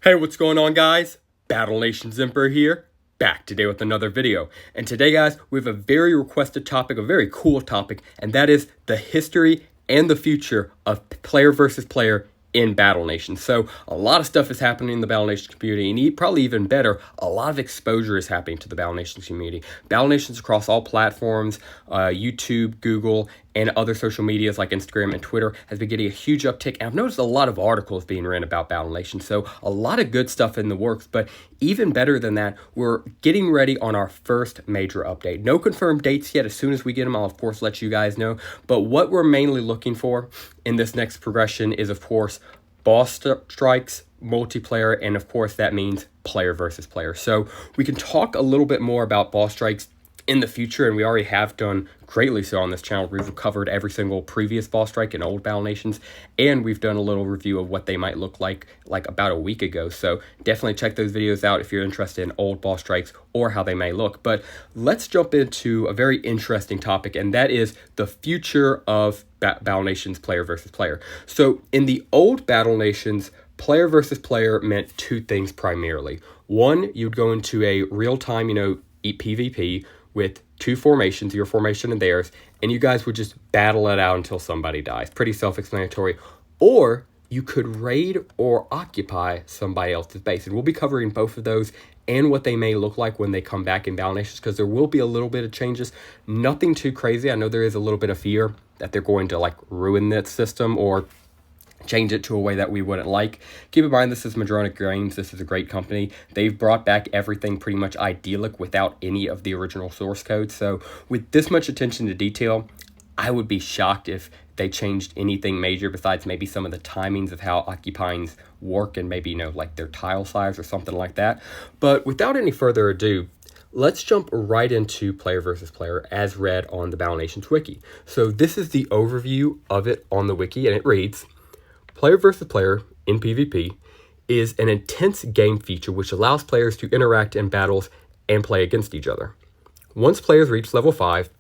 Hey, what's going on, guys? Battle Nation Zimper here, back today with another video. And today, guys, we have a very requested topic, a very cool topic, and that is the history and the future of player versus player in Battle Nation. So a lot of stuff is happening in the Battle Nation community, and probably even better, a lot of exposure is happening to the Battle Nation community. Battle Nations across all platforms, YouTube, Google, and other social medias like Instagram and Twitter has been getting a huge uptick. And I've noticed a lot of articles being written about Battle Nation. So a lot of good stuff in the works, but even better than that, we're getting ready on our first major update. No confirmed dates yet. As soon as we get them, I'll of course let you guys know. But what we're mainly looking for in this next progression is, of course, boss strikes, multiplayer, and of course that means player versus player. So we can talk a little bit more about boss strikes in the future, and we already have done greatly so on this channel. We've covered every single previous boss strike in old Battle Nations, and we've done a little review of what they might look like about a week ago. So definitely check those videos out if you're interested in old boss strikes or how they may look. But let's jump into a very interesting topic, and that is the future of Battle Nations player versus player. So in the old Battle Nations, player versus player meant two things primarily. One, you'd go into a real-time, PvP with two formations, your formation and theirs, and you guys would just battle it out until somebody dies. Pretty self-explanatory. Or you could raid or occupy somebody else's base. And we'll be covering both of those and what they may look like when they come back in Battle Nations, because there will be a little bit of changes. Nothing too crazy. I know there is a little bit of fear that they're going to ruin that system or change it to a way that we wouldn't like. Keep in mind, this is Madronic Games. This is a great company. They've brought back everything pretty much idyllic without any of the original source code. So with this much attention to detail, I would be shocked if they changed anything major besides maybe some of the timings of how occupyings work and maybe, their tile size or something like that. But without any further ado, let's jump right into player versus player as read on the Battle Nations wiki. So this is the overview of it on the wiki, and it reads: player versus player in PvP is an intense game feature which allows players to interact in battles and play against each other. Once players reach level 5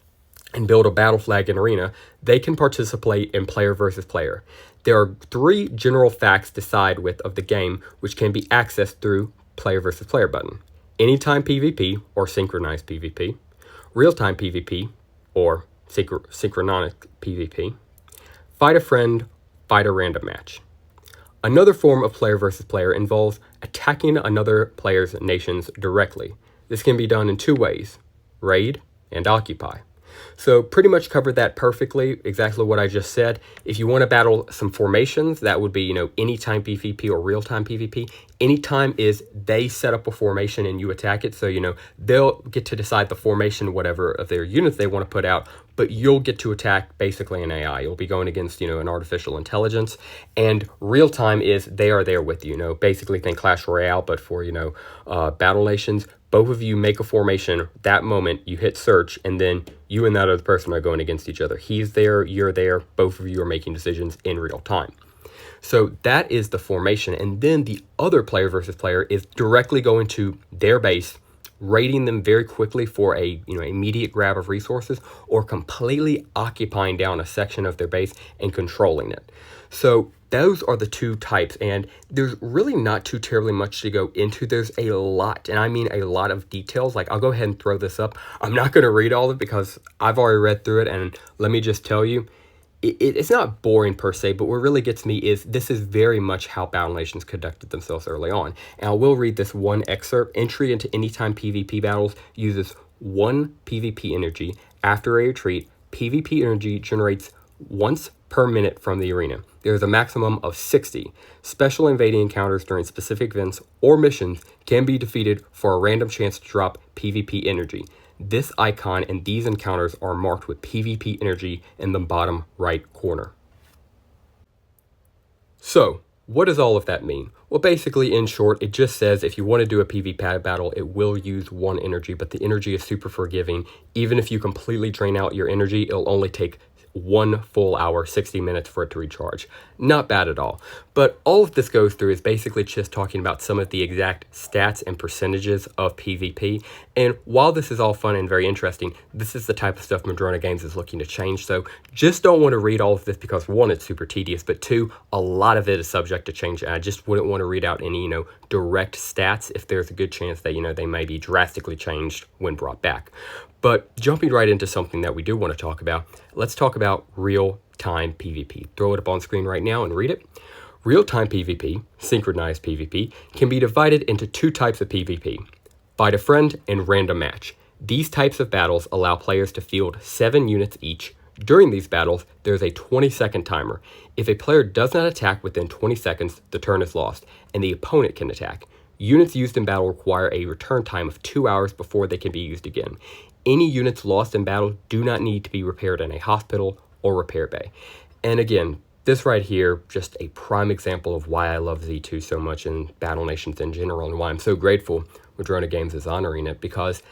and build a battle flag in arena, they can participate in player versus player. There are 3 general facts to side with of the game which can be accessed through player versus player button: anytime PvP or synchronized PvP, real-time PvP or synchronic PvP, fight a friend, fight a random match. Another form of player versus player involves attacking another player's nations directly. This can be done in 2 ways: raid and occupy. So pretty much covered that perfectly, exactly what I just said. If you want to battle some formations, that would be, anytime PvP or real-time PvP. Anytime is they set up a formation and you attack it. So, they'll get to decide the formation, whatever, of their units they want to put out, but you'll get to attack basically an AI. You'll be going against, an artificial intelligence. And real-time is they are there with you, basically think Clash Royale, but for, Battle Nations. Both of you make a formation that moment, you hit search, and then you and that other person are going against each other. He's there, you're there, both of you are making decisions in real time. So that is the formation. And then the other player versus player is directly going to their base, raiding them very quickly for a immediate grab of resources, or completely occupying down a section of their base and controlling it. So those are the 2 types, and there's really not too terribly much to go into. There's a lot, and I mean a lot of details. I'll go ahead and throw this up. I'm not going to read all of it because I've already read through it, and let me just tell you, it's not boring per se, but what really gets me is this is very much how Battle Nations conducted themselves early on. And I will read this one excerpt. Entry into anytime PvP battles uses 1 PvP energy. After a retreat, PvP energy generates once per minute from the arena. There is a maximum of 60. Special invading encounters during specific events or missions can be defeated for a random chance to drop PvP energy. This icon and these encounters are marked with PvP energy in the bottom right corner. So, what does all of that mean? Well, basically, in short, it just says if you want to do a PvP battle, it will use 1 energy, but the energy is super forgiving. Even if you completely drain out your energy, it'll only take 1 full hour, 60 minutes for it to recharge. Not bad at all. But all of this goes through is basically just talking about some of the exact stats and percentages of PvP. And while this is all fun and very interesting, this is the type of stuff Madrona Games is looking to change. So just don't want to read all of this because one, it's super tedious, but two, a lot of it is subject to change. And I just wouldn't want to read out any, direct stats if there's a good chance that, they may be drastically changed when brought back. But jumping right into something that we do want to talk about, let's talk about real-time PvP. Throw it up on screen right now and read it. Real-time PvP, synchronized PvP, can be divided into two types of PvP, fight a friend and random match. These types of battles allow players to field 7 units each. During these battles, there's a 20-second timer. If a player does not attack within 20 seconds, the turn is lost, and the opponent can attack. Units used in battle require a return time of 2 hours before they can be used again. Any units lost in battle do not need to be repaired in a hospital or repair bay. And again, this right here, just a prime example of why I love Z2 so much and Battle Nations in general, and why I'm so grateful Madrona Games is honoring it, because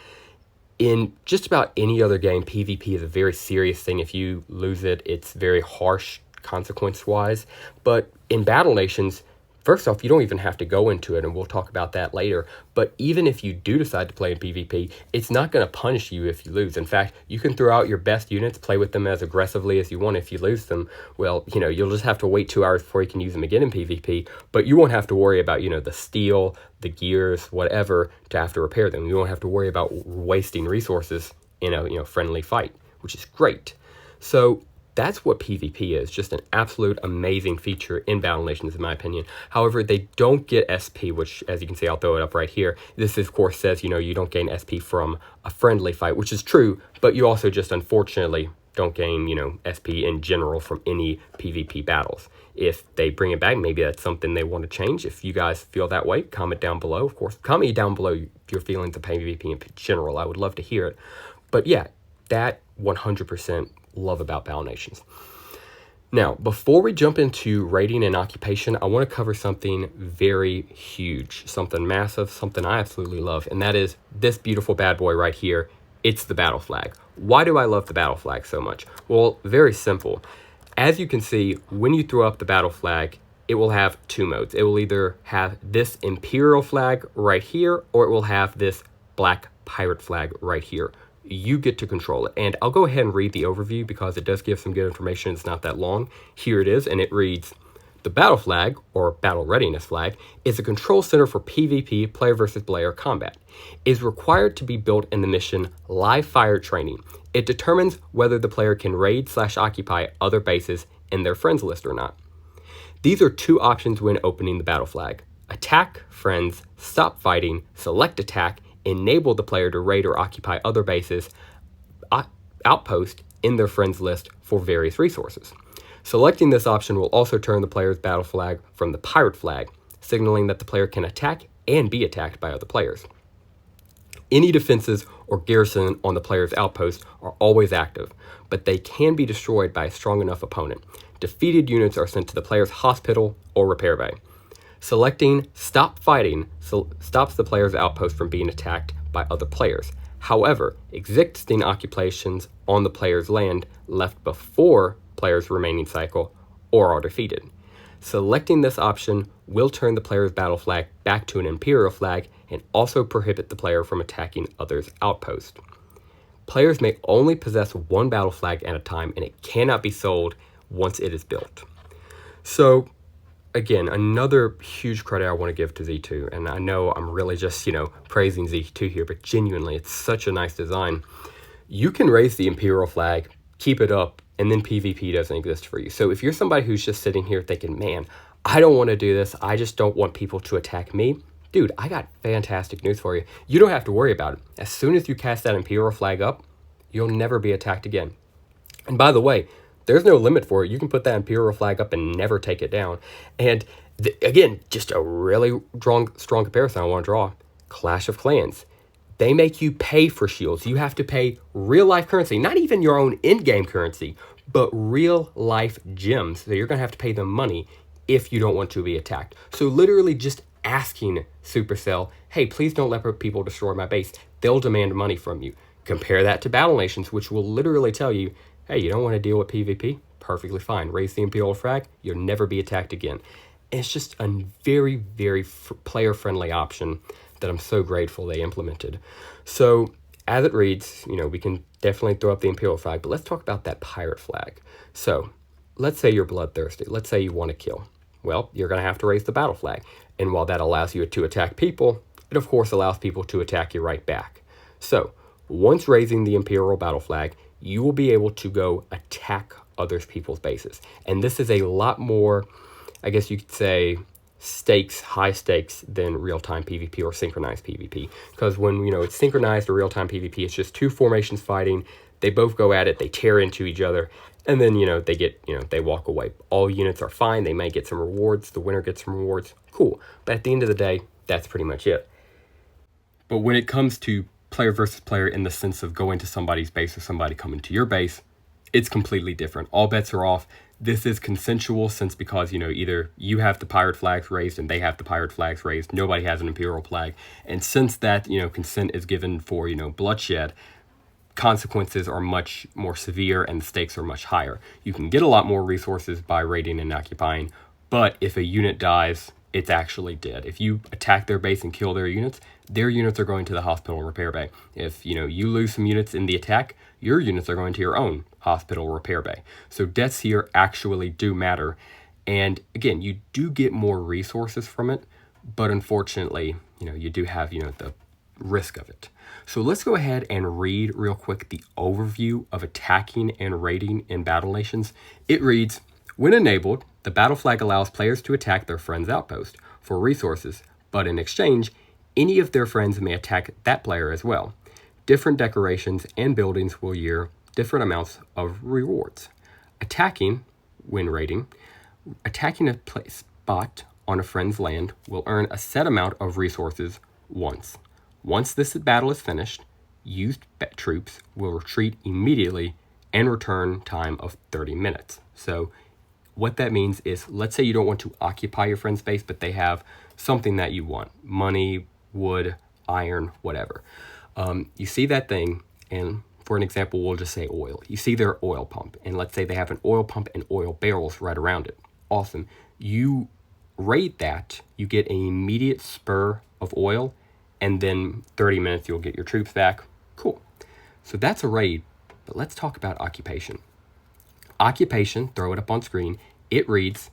in just about any other game, PvP is a very serious thing. If you lose it, it's very harsh consequence-wise. But in Battle Nations, first off, you don't even have to go into it, and we'll talk about that later. But even if you do decide to play in PvP, it's not going to punish you if you lose. In fact, you can throw out your best units, play with them as aggressively as you want. If you lose them, well, you'll just have to wait 2 hours before you can use them again in PvP. But you won't have to worry about, the steel, the gears, whatever, to have to repair them. You won't have to worry about wasting resources in a friendly fight, which is great. So that's what PvP is, just an absolute amazing feature in Battle Nations, in my opinion. However, they don't get SP, which, as you can see, I'll throw it up right here. This, of course, says, you don't gain SP from a friendly fight, which is true, but you also just, unfortunately, don't gain, SP in general from any PvP battles. If they bring it back, maybe that's something they want to change. If you guys feel that way, comment down below, of course. Comment down below your feelings of PvP in general. I would love to hear it. But yeah, that 100% love about Battle Nations. Now, before we jump into rating and occupation, I want to cover something very huge, something massive, something I absolutely love, and that is this beautiful bad boy right here. It's the battle flag. Why do I love the battle flag so much? Well, very simple. As you can see, when you throw up the battle flag, it will have two modes. It will either have this imperial flag right here, or it will have this black pirate flag right here. You get to control it. And I'll go ahead and read the overview because it does give some good information. It's not that long. Here it is, and it reads, the battle flag, or battle readiness flag, is a control center for PvP, player versus player combat. It is required to be built in the mission live fire training. It determines whether the player can raid/occupy other bases in their friends list or not. These are two options when opening the battle flag. Attack friends, stop fighting, select attack, enable the player to raid or occupy other bases, outpost in their friends list for various resources. Selecting this option will also turn the player's battle flag from the pirate flag, signaling that the player can attack and be attacked by other players. Any defenses or garrison on the player's outpost are always active, but they can be destroyed by a strong enough opponent. Defeated units are sent to the player's hospital or repair bay. Selecting Stop Fighting stops the player's outpost from being attacked by other players. However, existing occupations on the player's land left before player's remaining cycle or are defeated. Selecting this option will turn the player's battle flag back to an imperial flag and also prohibit the player from attacking others' outposts. Players may only possess one battle flag at a time, and it cannot be sold once it is built. So, again, another huge credit I want to give to Z2, and I know I'm really just, praising Z2 here, but genuinely, it's such a nice design. You can raise the imperial flag, keep it up, and then PvP doesn't exist for you. So if you're somebody who's just sitting here thinking, man, I don't want to do this, I just don't want people to attack me, dude, I got fantastic news for you. You don't have to worry about it. As soon as you cast that imperial flag up, you'll never be attacked again. And by the way, there's no limit for it. You can put that imperial flag up and never take it down. And again, just a really strong comparison I want to draw. Clash of Clans. They make you pay for shields. You have to pay real life currency, not even your own in-game currency, but real life gems. So you're going to have to pay them money if you don't want to be attacked. So literally just asking Supercell, hey, please don't let people destroy my base. They'll demand money from you. Compare that to Battle Nations, which will literally tell you, hey, you don't want to deal with PvP? Perfectly fine. Raise the Imperial flag. You'll never be attacked again. And it's just a very, very player-friendly option that I'm so grateful they implemented. So as it reads, we can definitely throw up the Imperial flag, but let's talk about that pirate flag. So let's say you're bloodthirsty. Let's say you want to kill. Well, you're going to have to raise the battle flag. And while that allows you to attack people, it of course allows people to attack you right back. So once raising the Imperial battle flag, you will be able to go attack other people's bases. And this is a lot more, I guess you could say, high stakes than real-time PvP or synchronized PvP. Because when, it's synchronized or real-time PvP, it's just two formations fighting. They both go at it, they tear into each other, and then, they walk away. All units are fine, they may get some rewards, the winner gets some rewards, cool. But at the end of the day, that's pretty much it. But when it comes to player versus player in the sense of going to somebody's base or somebody coming to your base, it's completely different. All bets are off. This is consensual because, either you have the pirate flags raised and they have the pirate flags raised. Nobody has an Imperial flag. And since that, consent is given for, bloodshed, consequences are much more severe and the stakes are much higher. You can get a lot more resources by raiding and occupying, but if a unit dies, it's actually dead. If you attack their base and kill their units are going to the hospital repair bay. If, you lose some units in the attack, your units are going to your own hospital repair bay. So deaths here actually do matter. And again, you do get more resources from it, but unfortunately, you do have, the risk of it. So let's go ahead and read real quick the overview of attacking and raiding in Battle Nations. It reads, when enabled, the battle flag allows players to attack their friend's outpost for resources, but in exchange, any of their friends may attack that player as well. Different decorations and buildings will yield different amounts of rewards. Attacking, when raiding, attacking a spot on a friend's land will earn a set amount of resources once. Once this battle is finished, used troops will retreat immediately and return time of 30 minutes. So what that means is, let's say you don't want to occupy your friend's base, but they have something that you want, money, wood, iron, whatever. You see that thing, and for an example, we'll just say oil. You see their oil pump, and let's say they have an oil pump and oil barrels right around it. Awesome. You raid that, you get an immediate spur of oil, and then 30 minutes you'll get your troops back. Cool. So that's a raid, but let's talk about occupation. Occupation, throw it up on screen, it reads,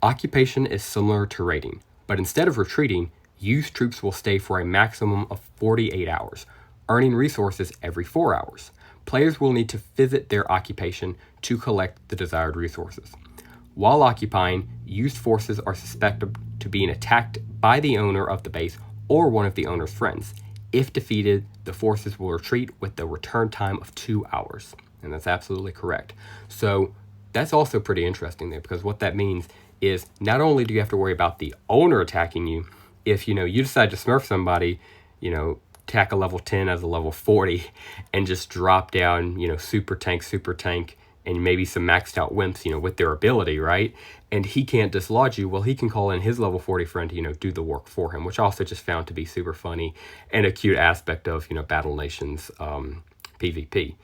occupation is similar to raiding, but instead of retreating, used troops will stay for a maximum of 48 hours, earning resources every 4 hours. Players will need to visit their occupation to collect the desired resources. While occupying, used forces are suspected to being attacked by the owner of the base or one of the owner's friends. If defeated, the forces will retreat with the return time of 2 hours. And that's absolutely correct. So that's also pretty interesting there, because what that means is not only do you have to worry about the owner attacking you, if you decide to smurf somebody, attack a level 10 as a level 40 and just drop down, super tank, and maybe some maxed out wimps, with their ability, right? And he can't dislodge you. Well, he can call in his level 40 friend to, do the work for him, which also just found to be super funny and a cute aspect of, Battle Nations PvP.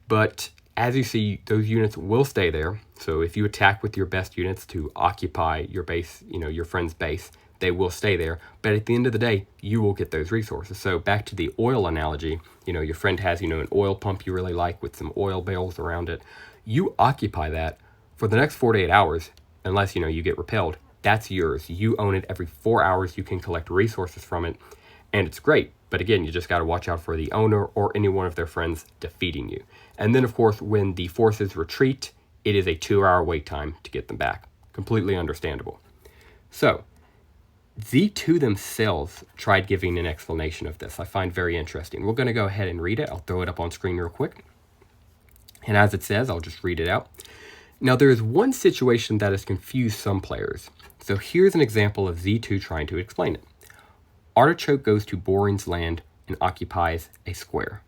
But as you see, those units will stay there. So if you attack with your best units to occupy your base, your friend's base, they will stay there. But at the end of the day, you will get those resources. So back to the oil analogy, your friend has, an oil pump you really like with some oil barrels around it. You occupy that for the next 48 hours, unless, you get repelled. That's yours. You own it. Every 4 hours, you can collect resources from it. And it's great. But again, you just got to watch out for the owner or any one of their friends defeating you. And then, of course, when the forces retreat, it is a 2-hour wait time to get them back. Completely understandable. So, Z2 themselves tried giving an explanation of this. I find very interesting. We're going to go ahead and read it. I'll throw it up on screen real quick. And as it says, I'll just read it out. Now, there is one situation that has confused some players. So here's an example of Z2 trying to explain it. Artichoke goes to Boring's land and occupies a square.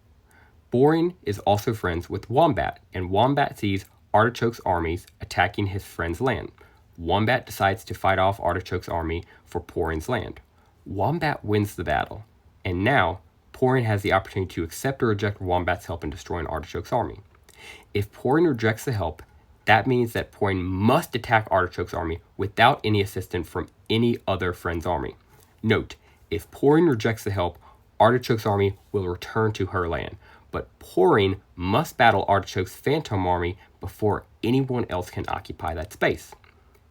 Boring is also friends with Wombat, and Wombat sees Artichoke's armies attacking his friend's land. Wombat decides to fight off Artichoke's army for Boring's land. Wombat wins the battle, and now Boring has the opportunity to accept or reject Wombat's help in destroying Artichoke's army. If Boring rejects the help, That means that Porin must attack Artichoke's army without any assistance from any other friend's army. Note, if Porin rejects the help, Artichoke's army will return to her land, but Porin must battle Artichoke's phantom army before anyone else can occupy that space.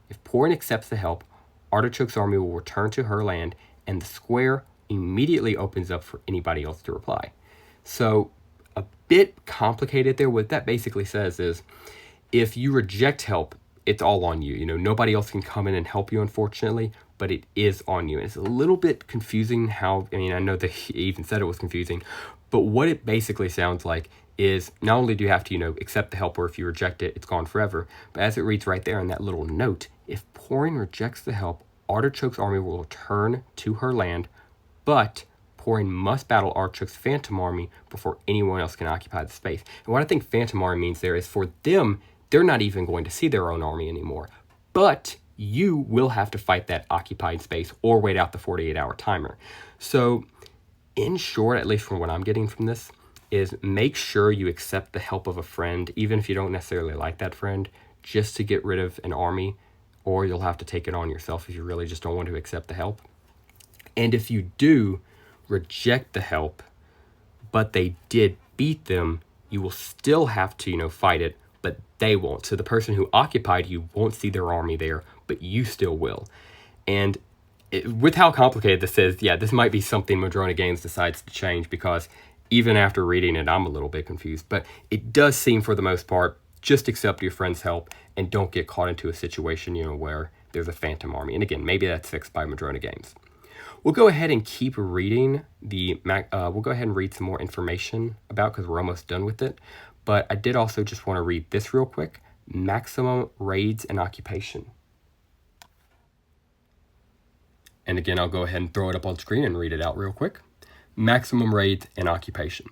If Porin accepts the help, Artichoke's army will return to her land, and the square immediately opens up for anybody else to reply. So, a bit complicated there. What that basically says is, if you reject help, it's all on you. Nobody else can come in and help you, unfortunately, but it is on you. And it's a little bit confusing how, I know that he even said it was confusing, but what it basically sounds like is not only do you have to, accept the help, or if you reject it, it's gone forever, but as it reads right there in that little note, if Porin rejects the help, Artichoke's army will return to her land, but Porin must battle Artichoke's phantom army before anyone else can occupy the space. And what I think phantom army means there is, for them, they're not even going to see their own army anymore. But you will have to fight that occupied space or wait out the 48-hour timer. So, in short, at least from what I'm getting from this, is make sure you accept the help of a friend, even if you don't necessarily like that friend, just to get rid of an army, or you'll have to take it on yourself if you really just don't want to accept the help. And if you do reject the help, but they did beat them, you will still have to, fight it, but they won't. So the person who occupied you won't see their army there, but you still will. And with how complicated this is, this might be something Madrona Games decides to change, because even after reading it, I'm a little bit confused. But it does seem, for the most part, just accept your friend's help and don't get caught into a situation, where there's a phantom army. And again, maybe that's fixed by Madrona Games. We'll go ahead and keep reading we'll go ahead and read some more information about, because we're almost done with it. But I did also just want to read this real quick. Maximum raids and occupation. And again, I'll go ahead and throw it up on screen and read it out real quick. Maximum raids and occupation.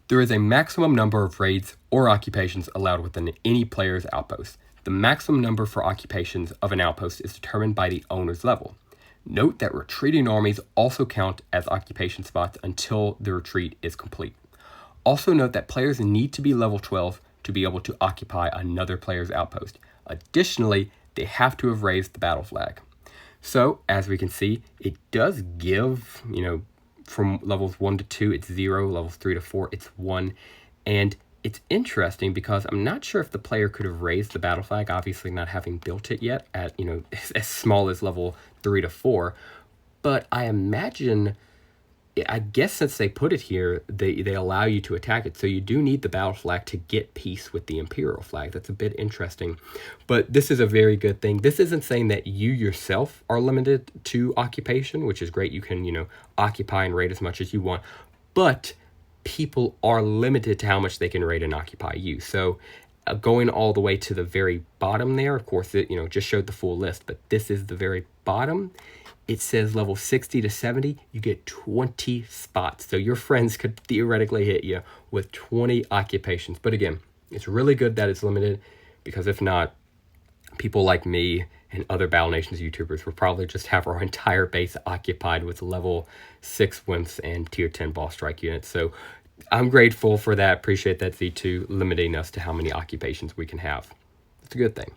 There is a maximum number of raids or occupations allowed within any player's outpost. The maximum number for occupations of an outpost is determined by the owner's level. Note that retreating armies also count as occupation spots until the retreat is complete. Also note that players need to be level 12 to be able to occupy another player's outpost. Additionally, they have to have raised the battle flag. So, as we can see, it does give, from levels 1 to 2, it's 0, levels 3 to 4, it's 1. And it's interesting because I'm not sure if the player could have raised the battle flag, obviously not having built it yet at, as small as level 3 to 4. But I imagine, I guess since they put it here, they allow you to attack it. So you do need the battle flag to get peace with the Imperial flag. That's a bit interesting. But this is a very good thing. This isn't saying that you yourself are limited to occupation, which is great. You can, occupy and raid as much as you want. But people are limited to how much they can raid and occupy you. So going all the way to the very bottom there, of course, it just showed the full list. But this is the very bottom. It says level 60 to 70, you get 20 spots. So your friends could theoretically hit you with 20 occupations. But again, it's really good that it's limited, because if not, people like me and other Battle Nations YouTubers will probably just have our entire base occupied with level 6 wimps and tier 10 boss strike units. So I'm grateful for that. Appreciate that, Z2, limiting us to how many occupations we can have. It's a good thing.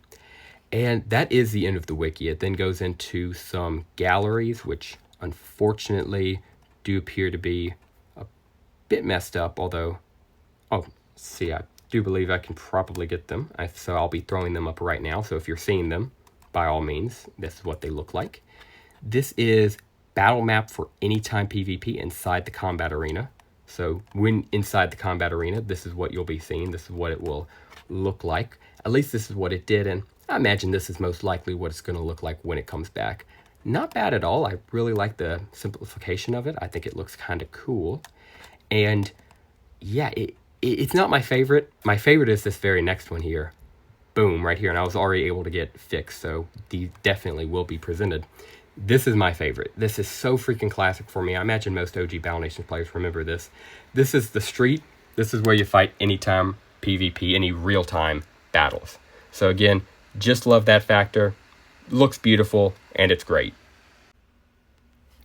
And that is the end of the wiki. It then goes into some galleries, which unfortunately do appear to be a bit messed up, although, I do believe I can probably get them. So I'll be throwing them up right now. So if you're seeing them, by all means, this is what they look like. This is battle map for anytime PvP inside the combat arena. So when inside the combat arena, this is what you'll be seeing. This is what it will look like. At least this is what it did, and I imagine this is most likely what it's going to look like when it comes back. Not bad at all. I really like the simplification of it. I think it looks kind of cool. And yeah, it's not my favorite. My favorite is this very next one here. Boom, right here. And I was already able to get fixed, so these definitely will be presented. This is my favorite. This is so freaking classic for me. I imagine most OG Battle Nations players remember this. This is the street. This is where you fight anytime PvP, any real-time battles. So again, just love that factor. Looks beautiful, and it's great.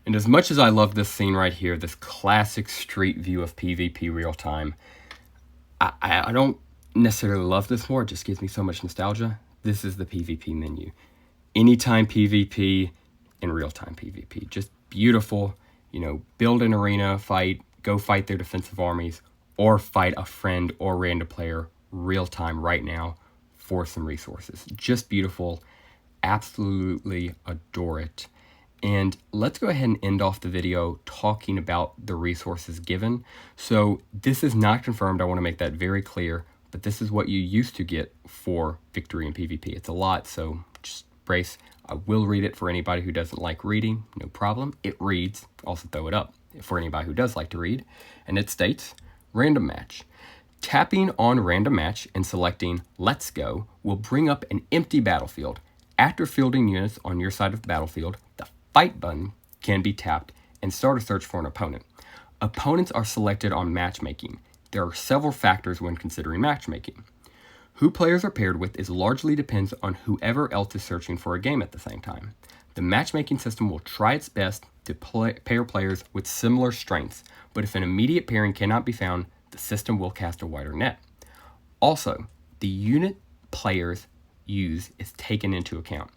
And as much as I love this scene right here, this classic street view of PvP real time, I don't necessarily love this more. It just gives me so much nostalgia. This is the PvP menu. Anytime PvP and real-time PvP. Just beautiful. You know, build an arena, fight, go fight their defensive armies, or fight a friend or random player real-time right now for some resources. Just beautiful. Absolutely adore it. And let's go ahead and end off the video talking about the resources given. So this is not confirmed. I want to make that very clear. But this is what you used to get for victory in PvP. It's a lot, so just brace. I will read it for anybody who doesn't like reading. No problem. It reads. Also throw it up for anybody who does like to read. And it states, random match. Tapping on random match and selecting let's go will bring up an empty battlefield. After fielding units on your side of the battlefield, the fight button can be tapped and start a search for an opponent. Opponents are selected on matchmaking. There are several factors when considering matchmaking. Who players are paired with is largely depends on whoever else is searching for a game at the same time. The matchmaking system will try its best to pair players with similar strengths, but if an immediate pairing cannot be found, the system will cast a wider net. Also, the unit players use is taken into account.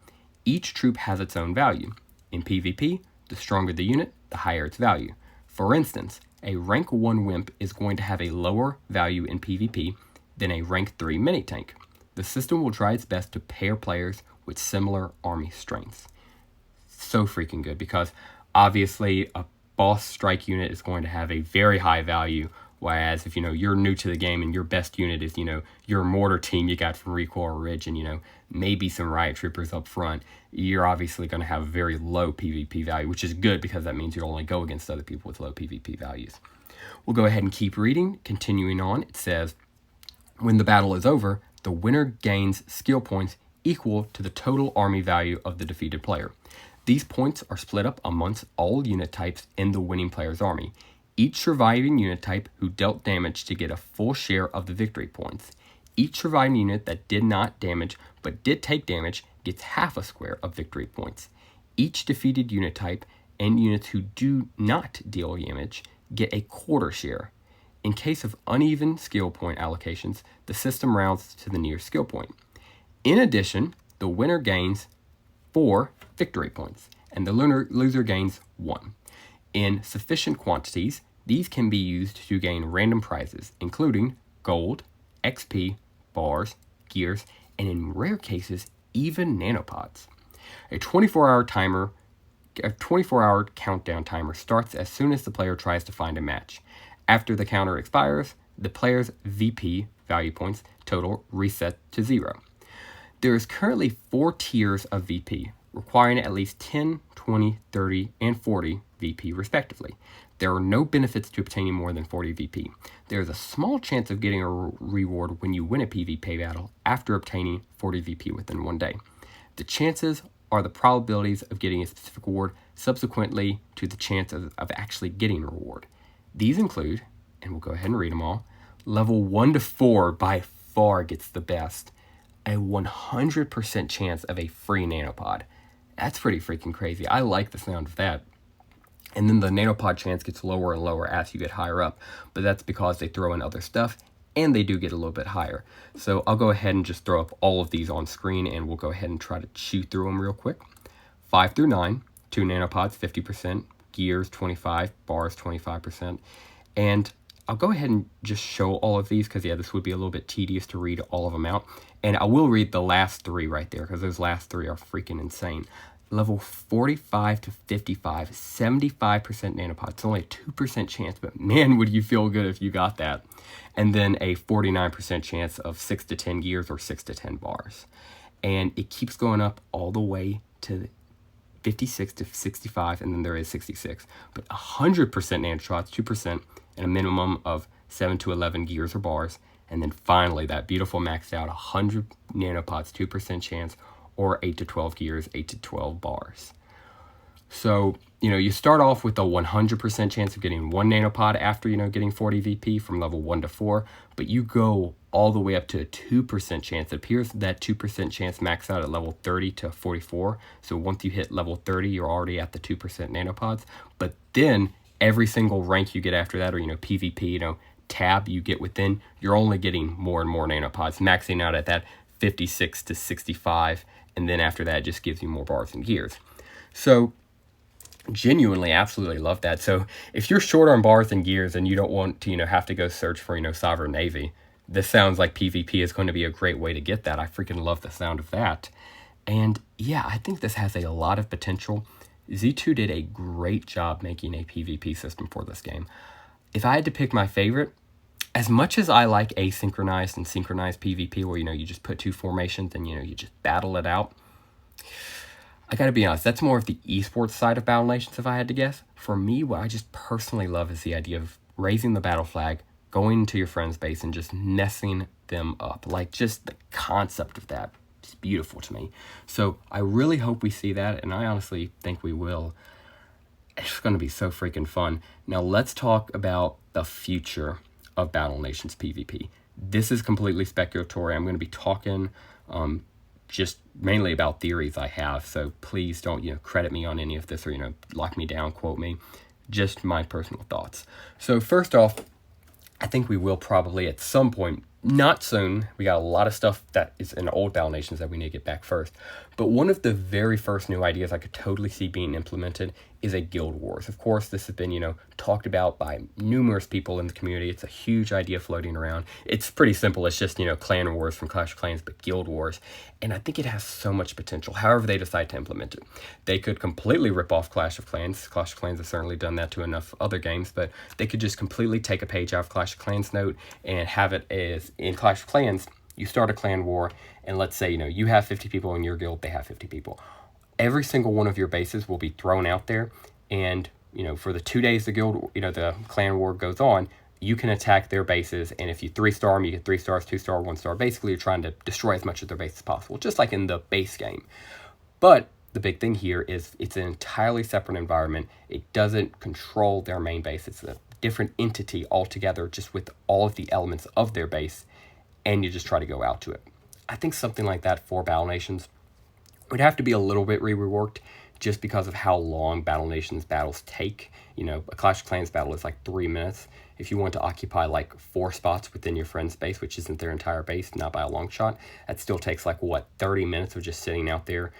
Each troop has its own value. In PvP, the stronger the unit, the higher its value. For instance, a rank 1 Wimp is going to have a lower value in PvP than a rank 3 mini-tank. The system will try its best to pair players with similar army strengths. So freaking good, because obviously a boss strike unit is going to have a very high value, whereas if you're new to the game and your best unit is your mortar team you got from Recoil Ridge and maybe some riot troopers up front, you're obviously going to have a very low PvP value, which is good because that means you'll only go against other people with low PvP values. We'll go ahead and keep reading. Continuing on, it says, when the battle is over, the winner gains skill points equal to the total army value of the defeated player. These points are split up amongst all unit types in the winning player's army. Each surviving unit type who dealt damage to get a full share of the victory points. Each surviving unit that did not damage but did take damage gets half a square of victory points. Each defeated unit type and units who do not deal damage get a quarter share. In case of uneven skill point allocations, the system rounds to the nearest skill point. In addition, the winner gains 4 victory points, and the loser gains 1. In sufficient quantities, these can be used to gain random prizes, including gold, XP, bars, gears, and in rare cases, even nanopods. A 24-hour countdown timer starts as soon as the player tries to find a match. After the counter expires, the player's VP, value points, total reset to 0. There is currently 4 tiers of VP, requiring at least 10, 20, 30, and 40 VP respectively. There are no benefits to obtaining more than 40 VP. There is a small chance of getting a reward when you win a PvP battle after obtaining 40 VP within 1 day. The chances are the probabilities of getting a specific reward subsequently to the chance of actually getting a reward. These include, and we'll go ahead and read them all, level 1 to 4 by far gets the best. A 100% chance of a free nanopod. That's pretty freaking crazy. I like the sound of that. And then the nanopod chance gets lower and lower as you get higher up, but that's because they throw in other stuff and they do get a little bit higher. So I'll go ahead and just throw up all of these on screen and we'll go ahead and try to chew through them real quick. 5 through 9, 2 nanopods, 50%, gears, 25, bars, 25. And I'll go ahead and just show all of these because, yeah, this would be a little bit tedious to read all of them out. And I will read the last 3 right there because those last 3 are freaking insane. Level 45 to 55, 75% nanopod. It's only a 2% chance, but man, would you feel good if you got that. And then a 49% chance of 6 to 10 gears or 6 to 10 bars. And it keeps going up all the way to 56 to 65, and then there is 66. But 100% nanoshots, 2%, and a minimum of 7 to 11 gears or bars. And then finally, that beautiful maxed out 100 nanopods, 2% chance, or 8 to 12 gears, 8 to 12 bars. So, you start off with a 100% chance of getting 1 nanopod after, getting 40 VP from level 1 to 4, but you go all the way up to a 2% chance. It appears that 2% chance maxes out at level 30 to 44. So once you hit level 30, you're already at the 2% nanopods. But then every single rank you get after that, or, PvP, tab you get within, you're only getting more and more nanopods, maxing out at that 56 to 65, and then after that, it just gives you more bars and gears. So genuinely absolutely love that. So if you're short on bars and gears and you don't want to, have to go search for, Sovereign Navy, this sounds like PvP is going to be a great way to get that. I freaking love the sound of that. And yeah, I think this has a lot of potential. Z2 did a great job making a PvP system for this game. If I had to pick my favorite, as much as I like asynchronized and synchronized PvP where, you just put two formations and, you just battle it out, I gotta be honest, that's more of the esports side of Battle Nations if I had to guess. For me, what I just personally love is the idea of raising the battle flag, going to your friend's base and just messing them up. Like, just the concept of that is beautiful to me. So I really hope we see that, and I honestly think we will. It's gonna be so freaking fun. Now let's talk about the future of Battle Nations PvP. This is completely speculatory. I'm gonna be talking just mainly about theories I have, so please don't credit me on any of this or lock me down, quote me. Just my personal thoughts. So first off, I think we will probably at some point, not soon, we got a lot of stuff that is in old Battle Nations that we need to get back first, but one of the very first new ideas I could totally see being implemented is a Guild Wars. Of course, this has been, talked about by numerous people in the community. It's a huge idea floating around. It's pretty simple. It's just, clan wars from Clash of Clans, but Guild Wars. And I think it has so much potential, however they decide to implement it. They could completely rip off Clash of Clans. Clash of Clans has certainly done that to enough other games, but they could just completely take a page out of Clash of Clans note and have it as in Clash of Clans, you start a clan war, and let's say, you have 50 people in your guild, they have 50 people. Every single one of your bases will be thrown out there, and, for the 2 days the guild, the clan war goes on, you can attack their bases, and if you 3-star them, you get 3 stars, 2-star, 1-star. Basically, you're trying to destroy as much of their base as possible, just like in the base game. But the big thing here is it's an entirely separate environment. It doesn't control their main base. It's a different entity altogether, just with all of the elements of their base, and you just try to go out to it. I think something like that for Battle Nations would have to be a little bit reworked just because of how long Battle Nations battles take. A Clash of Clans battle is like 3 minutes. If you want to occupy like 4 spots within your friend's base, which isn't their entire base, not by a long shot, that still takes like, 30 minutes of just sitting out there,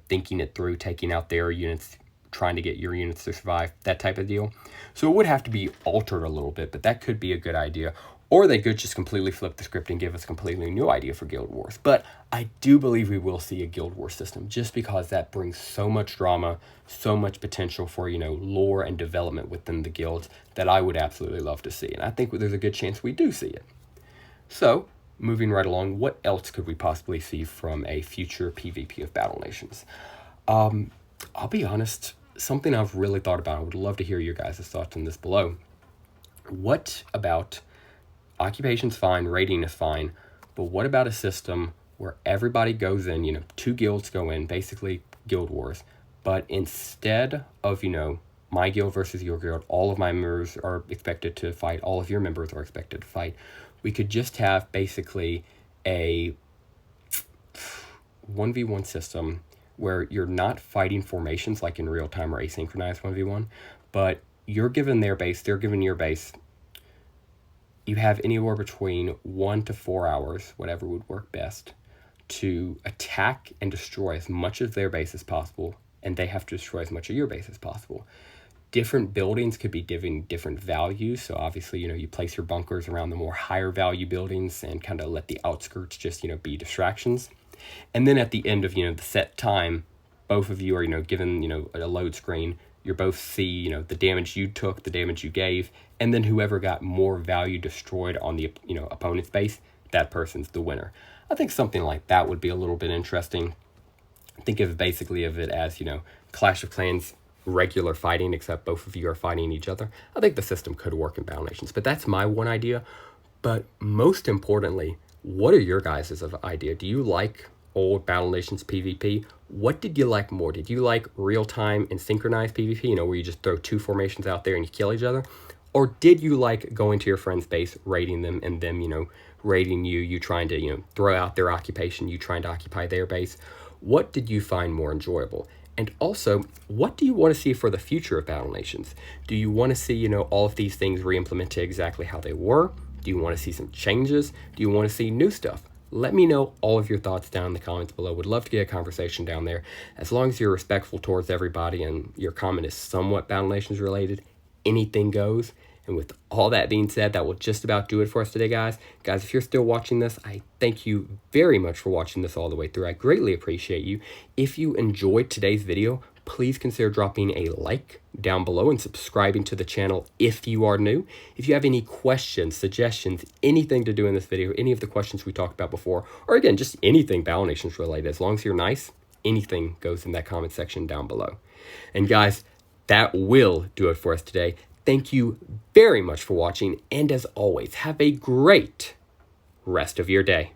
thinking it through, taking out their units, trying to get your units to survive, that type of deal. So it would have to be altered a little bit, but that could be a good idea. Or they could just completely flip the script and give us a completely new idea for Guild Wars. But I do believe we will see a Guild Wars system just because that brings so much drama, so much potential for, lore and development within the guilds that I would absolutely love to see. And I think there's a good chance we do see it. So, moving right along, what else could we possibly see from a future PvP of Battle Nations? I'll be honest, something I've really thought about. I would love to hear your guys' thoughts on this below. What about occupation's fine, raiding is fine, but what about a system where everybody goes in, 2 guilds go in, basically Guild Wars, but instead of, my guild versus your guild, all of my members are expected to fight, all of your members are expected to fight, we could just have basically a 1v1 system where you're not fighting formations like in real time or asynchronized 1v1, but you're given their base, they're given your base. You have anywhere between 1 to 4 hours, whatever would work best, to attack and destroy as much of their base as possible, and they have to destroy as much of your base as possible. Different buildings could be given different values, so obviously, you place your bunkers around the more higher value buildings and kind of let the outskirts just, be distractions. And then at the end of, the set time, both of you are, given, a load screen. You both see, the damage you took, the damage you gave, and then whoever got more value destroyed on the, opponent's base, that person's the winner. I think something like that would be a little bit interesting. Think of basically of it as, Clash of Clans regular fighting, except both of you are fighting each other. I think the system could work in Battle Nations, but that's my one idea. But most importantly, what are your guys' idea? Do you like old Battle Nations PvP? What did you like more? Did you like real-time and synchronized PvP, where you just throw 2 formations out there and you kill each other? Or did you like going to your friend's base, raiding them, and them, raiding you, you trying to, throw out their occupation, you trying to occupy their base? What did you find more enjoyable? And also, what do you want to see for the future of Battle Nations? Do you want to see, all of these things re-implemented exactly how they were? Do you want to see some changes? Do you want to see new stuff? Let me know all of your thoughts down in the comments below. Would love to get a conversation down there. As long as you're respectful towards everybody and your comment is somewhat Battle Nations related, anything goes. And with all that being said, that will just about do it for us today, guys. Guys, if you're still watching this, I thank you very much for watching this all the way through. I greatly appreciate you. If you enjoyed today's video, please consider dropping a like down below and subscribing to the channel if you are new. If you have any questions, suggestions, anything to do in this video, any of the questions we talked about before, or again, just anything Battle Nations related, as long as you're nice, anything goes in that comment section down below. And guys, that will do it for us today. Thank you very much for watching, and as always, have a great rest of your day.